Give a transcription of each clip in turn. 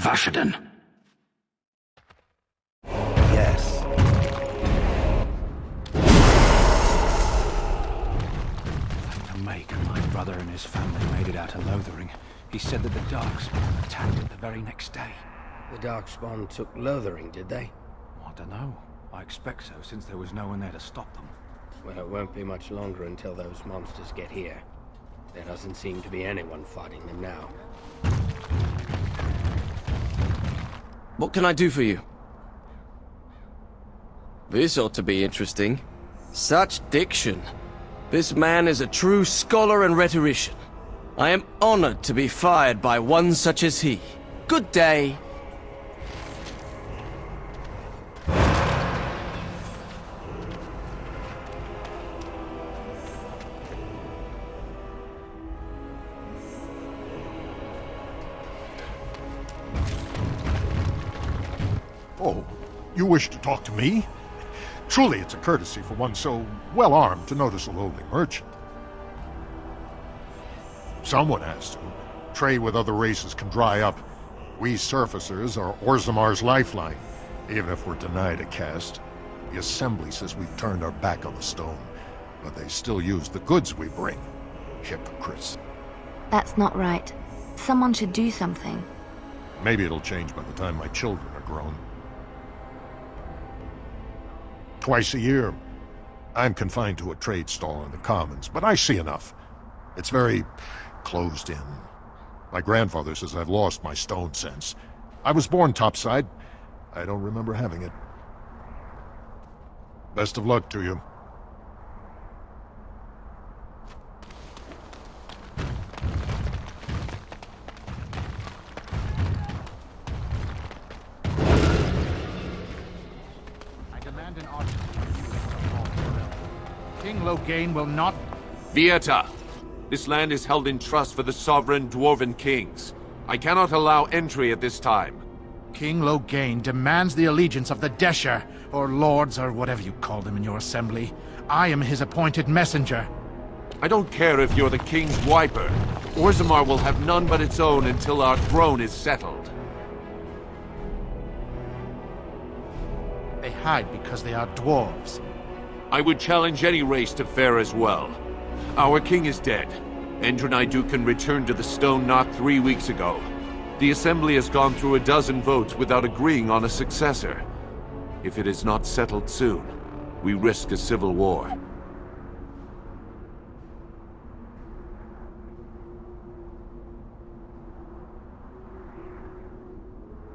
Fashion. Yes. Thank the Make, my brother and his family made it out of Lothering. He said that the Darkspawn attacked it the very next day. The Darkspawn took Lothering, did they? I don't know. I expect so, since there was no one there to stop them. Well, it won't be much longer until those monsters get here. There doesn't seem to be anyone fighting them now. What can I do for you? This ought to be interesting. Such diction. This man is a true scholar and rhetorician. I am honored to be fired by one such as he. Good day. Oh, you wish to talk to me? Truly, it's a courtesy for one so well-armed to notice a lowly merchant. Someone has to. Trade with other races can dry up. We surfacers are Orzamar's lifeline, even if we're denied a caste. The Assembly says we've turned our back on the stone, but they still use the goods we bring. Hypocrites. That's not right. Someone should do something. Maybe it'll change by the time my children are grown. Twice a year, I'm confined to a trade stall in the Commons, but I see enough. It's very closed in. My grandfather says I've lost my stone sense. I was born topside. I don't remember having it. Best of luck to you. King Loghain will not... Vieta! This land is held in trust for the sovereign Dwarven kings. I cannot allow entry at this time. King Loghain demands the allegiance of the Desher, or lords, or whatever you call them in your assembly. I am his appointed messenger. I don't care if you're the king's wiper. Orzammar will have none but its own until our throne is settled. They hide because they are dwarves. I would challenge any race to fare as well. Our king is dead. Endrinidukan returned to the Stone Knot 3 weeks ago. The Assembly has gone through a dozen votes without agreeing on a successor. If it is not settled soon, we risk a civil war.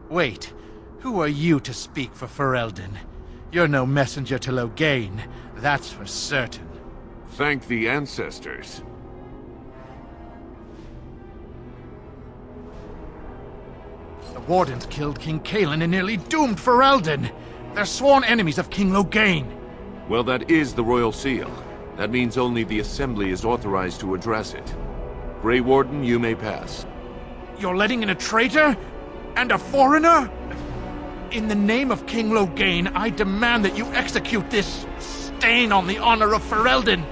Wait, who are you to speak for Ferelden? You're no messenger to Loghain, that's for certain. Thank the ancestors. The Wardens killed King Cailan and nearly doomed Ferelden. They're sworn enemies of King Loghain. Well, that is the Royal Seal. That means only the Assembly is authorized to address it. Grey Warden, you may pass. You're letting in a traitor? And a foreigner? In the name of King Loghain, I demand that you execute this stain on the honor of Ferelden.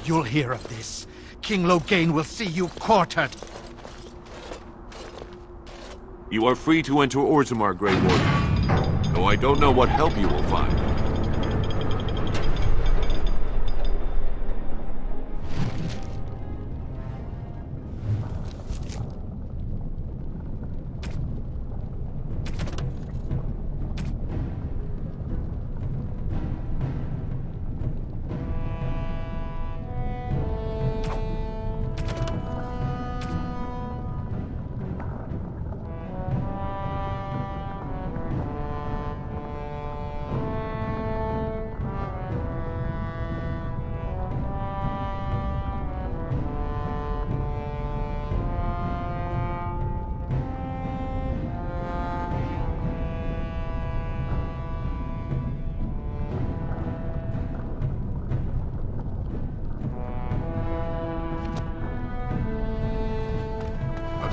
You'll hear of this. King Loghain will see you quartered. You are free to enter Orzammar, Grey Warden. Though I don't know what help you will find.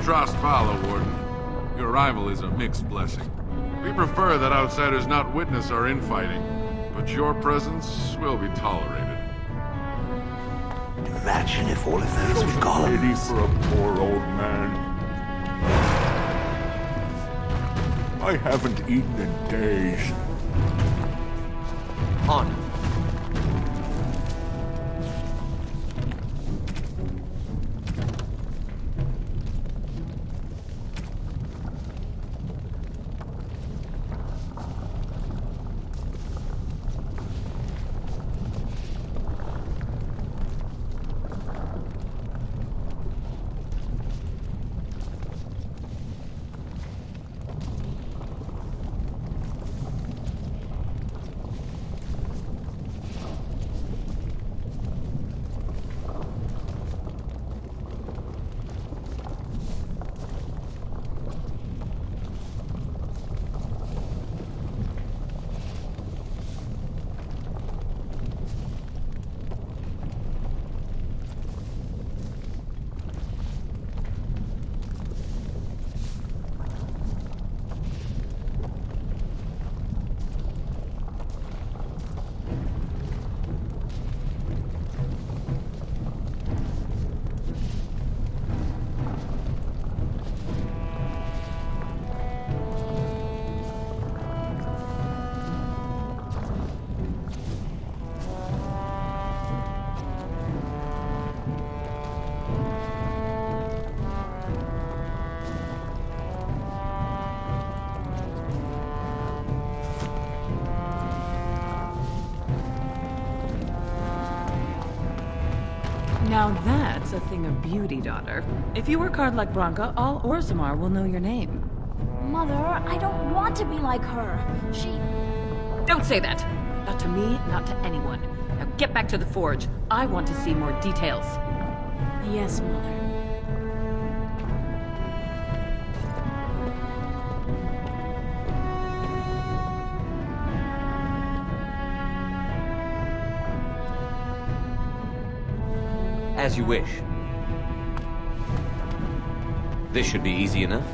Trost follow, Warden. Your arrival is a mixed blessing. We prefer that outsiders not witness our infighting, but your presence will be tolerated. Imagine if all of those were golems. Pity for a poor old man. I haven't eaten in days. On. Now that's a thing of beauty, daughter. If you work hard like Branka, all Orzammar will know your name. Mother, I don't want to be like her. She... Don't say that! Not to me, not to anyone. Now get back to the forge. I want to see more details. Yes, Mother. As you wish. This should be easy enough.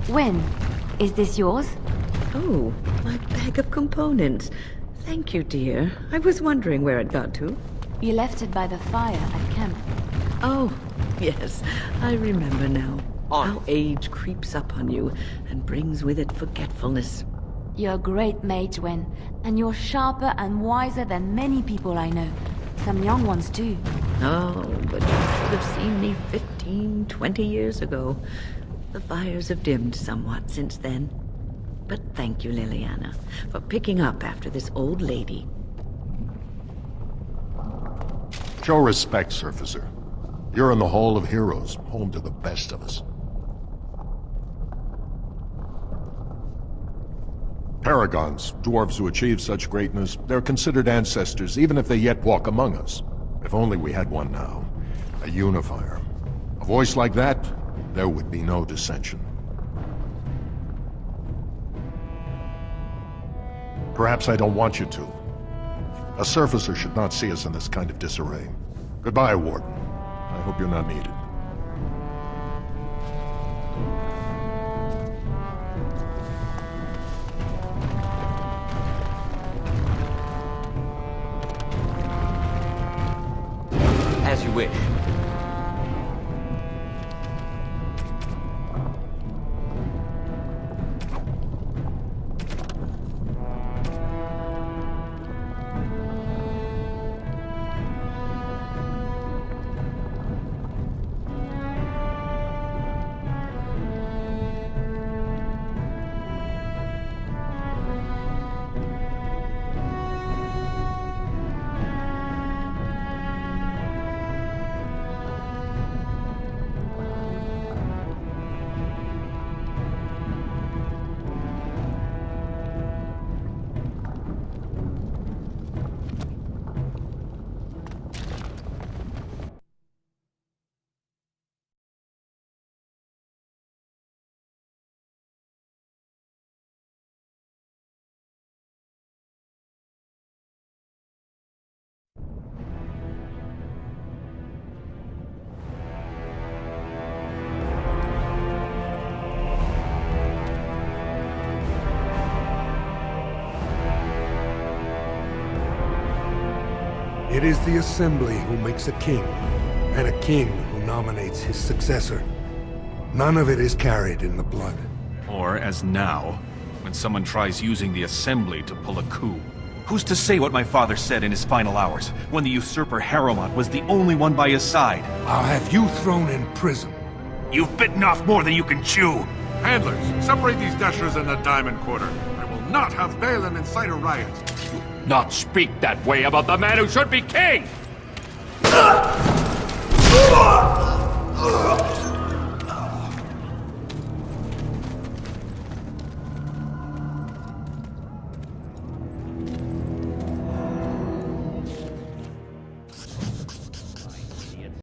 When? Is this yours? Oh, my bag of components. Thank you, dear. I was wondering where it got to. You left it by the fire at camp. Oh, yes. I remember now. On. How age creeps up on you and brings with it forgetfulness. You're a great mage, Wen, and you're sharper and wiser than many people I know. Some young ones, too. Oh, but you should have seen me 15, 20 years ago. The fires have dimmed somewhat since then. But thank you, Liliana, for picking up after this old lady. Show respect, Surfacer. You're in the Hall of Heroes, home to the best of us. Paragons, dwarves who achieve such greatness, they're considered ancestors even if they yet walk among us. If only we had one now. A unifier. A voice like that, there would be no dissension. Perhaps I don't want you to. A surfacer should not see us in this kind of disarray. Goodbye, Warden. I hope you're not needed. As you wish. It is the Assembly who makes a king, and a king who nominates his successor. None of it is carried in the blood. Or, as now, when someone tries using the Assembly to pull a coup. Who's to say what my father said in his final hours, when the usurper Harrowmont was the only one by his side? I'll have you thrown in prison. You've bitten off more than you can chew! Handlers, separate these dashers in the Diamond Quarter. I will not have Balin incite a riot. Not speak that way about the man who should be king!